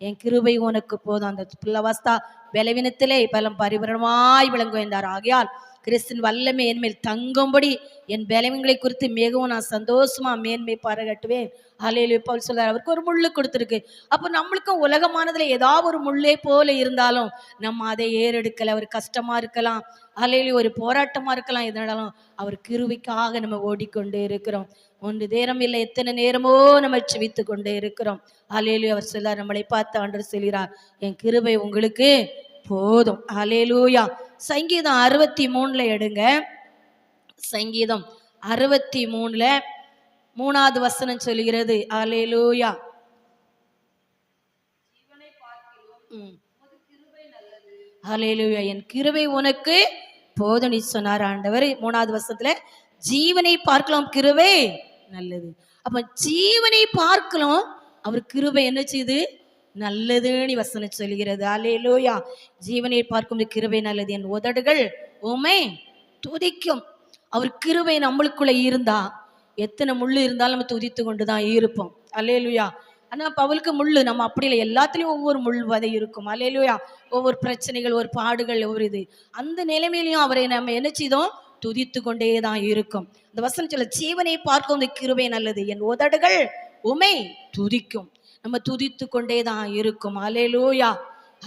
என் கிருபை உனக்கு போதும். அந்த பிள்ளவஸ்தா பலவீனத்திலே பலம் பரிபூரணமாய் விளங்குகின்றார். ஆகையால் கிறிஸ்தின் வல்லமை என்மேல் தங்கும்படி என் பலவீனங்களை குறித்து மிகவும் நான் சந்தோஷமா மேன்மை பாராட்டுவேன். ஹல்லேலூயா. பவுல் சொல்றார், அவருக்கு ஒரு முள்ளு கொடுத்துருக்கு. அப்போ நம்மளுக்கும் உலகமானதுல ஏதாவது ஒரு முள்ளே போல இருந்தாலும் நம்ம அதை ஏறெடுக்கல. அவர் கஷ்டமா இருக்கலாம், ஹல்லேலூயா, ஒரு போராட்டமா இருக்கலாம், எதனாலும் அவர் கிருபைக்காக நம்ம ஓடிக்கொண்டே இருக்கிறோம். ஒன்று நேரம் இல்லை, எத்தனை நேரமோ நம்ம செவித்து கொண்டே இருக்கிறோம். ஹல்லேலூயா. அவர் சொல்றார், நம்மளை பார்த்து ஆண்டவர் சொல்கிறார், என் கிருபை உங்களுக்கு போதும். ஹல்லேலூயா. சங்கீதம் 63 எடுங்க. சங்கீதம் 63 3வது வசனம் சொல்கிறது. ஹல்லேலூயா. ஹல்லேலூயா. என் கிருபை உனக்கு போதும் சொன்னார் ஆண்டவர். 3வது வசனத்துல ஜீவனை பார்க்கலாம் கிருபை நல்லது. அப்ப ஜீவனை பார்க்கலாம் அவர் கிருபை என்ன செய்யுது? நல்லதுன்னு வசனம் சொல்கிறது. ஹல்லேலூயா. ஜீவனை பார்க்கும் கிருபை நல்லது. என் உதடுகள் உம்மை துதிக்கும். அவர் கிருபை நம்மளுக்குள்ள இருந்தா எத்தனை முள்ளு இருந்தாலும் நம்ம துதித்து கொண்டுதான் இருப்போம். ஹல்லேலூயா. ஆனா பவுலுக்கு முள்ளு, நம்ம அப்படி இல்லை, எல்லாத்துலயும் ஒவ்வொரு முள் வதை இருக்கும். ஹல்லேலூயா. ஒவ்வொரு பிரச்சனைகள், ஒரு பாடுகள், ஒவ்வொரு இது, அந்த நிலைமையிலையும் அவரை நம்ம என்ன செய்தோம்? துதித்து கொண்டே தான் இருக்கும். அந்த வசனம் சொல்ல, ஜீவனை பார்க்கும் கிருபை நல்லது, என் உதடுகள் உம்மை துதிக்கும். நம்ம துதித்து கொண்டே தான் இருக்கும். ஹல்லேலூயா.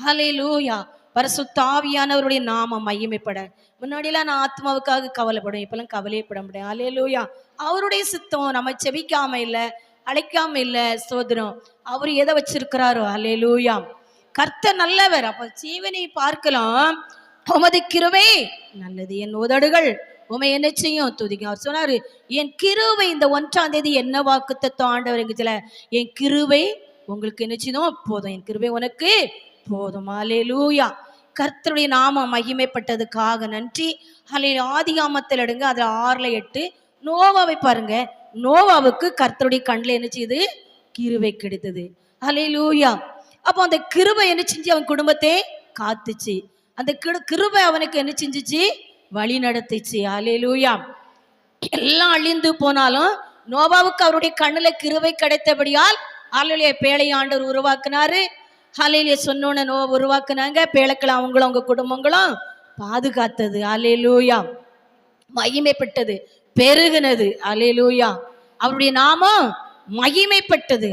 ஹல்லேலூயா. பரிசுத்த ஆவியானவருடைய நாமம் மகிமைப்பட. முன்னாடியெல்லாம் நான் ஆத்மாவுக்காக கவலைப்படும், இப்பெல்லாம் கவலையப்பட முடியும். ஹல்லேலூயா. அவருடைய சித்தம் நம்ம செபிக்காம இல்லை, அழைக்காம இல்லை. ஸ்தோத்திரம். அவர் எதை வச்சிருக்கிறாரோ. ஹல்லேலூயா. கர்த்தர் நல்லவர். அப்ப ஜீவனை பார்க்கலாம் உமது கிருபை நல்லது, என் உதடுகள் உமை என்ன செய்யும்? துதிக்கும். அவர் சொன்னாரு, என் கிருபை, இந்த 1ஆம் தேதி என்ன வாக்குத்தத்தம் ஆண்டவர் எங்கத்துல, என் கிருபை உங்களுக்கு என்ன செய்யும்? போதும். என் கிருபை உனக்கு போதும். ஹல்லேலூயா. கர்த்தருடைய நாமம் மகிமைப்பட்டதுக்காக நன்றி. ஹல்லேலூயா. ஆதிகாமத்தில் எடுங்க, அதுல 6:8 நோவாவை பாருங்க. நோவாவுக்கு கர்த்தருடைய கண்ணில் என்ன செய்யுது? கிருபை கிடைத்தது. ஹல்லேலூயா. அப்போ அந்த கிருபை என்ன செஞ்சு அவன் குடும்பத்தை காத்துச்சு. அந்த கிருபை அவனுக்கு என்ன செஞ்சிச்சு? வழி நடத்துச்சு. ஹல்லேலூயா. எல்லாம் அழிந்து போனாலும் நோவாவுக்கு அவருடைய கண்ணுல கிருபை கிடைத்தபடியால் ஹல்லேலூயா பேழை ஆண்டவர் உருவாக்குனாரு. ஹல்லேலூயா. சொன்னோன்னு நோவா உருவாக்குனாங்க. பேழைக்களை அவங்களும் அவங்க குடும்பங்களும் பாதுகாத்தது. ஹல்லேலூயா. மகிமைப்பட்டது, பெருகுனது. ஹல்லேலூயா. அவருடைய நாமம் மகிமைப்பட்டது.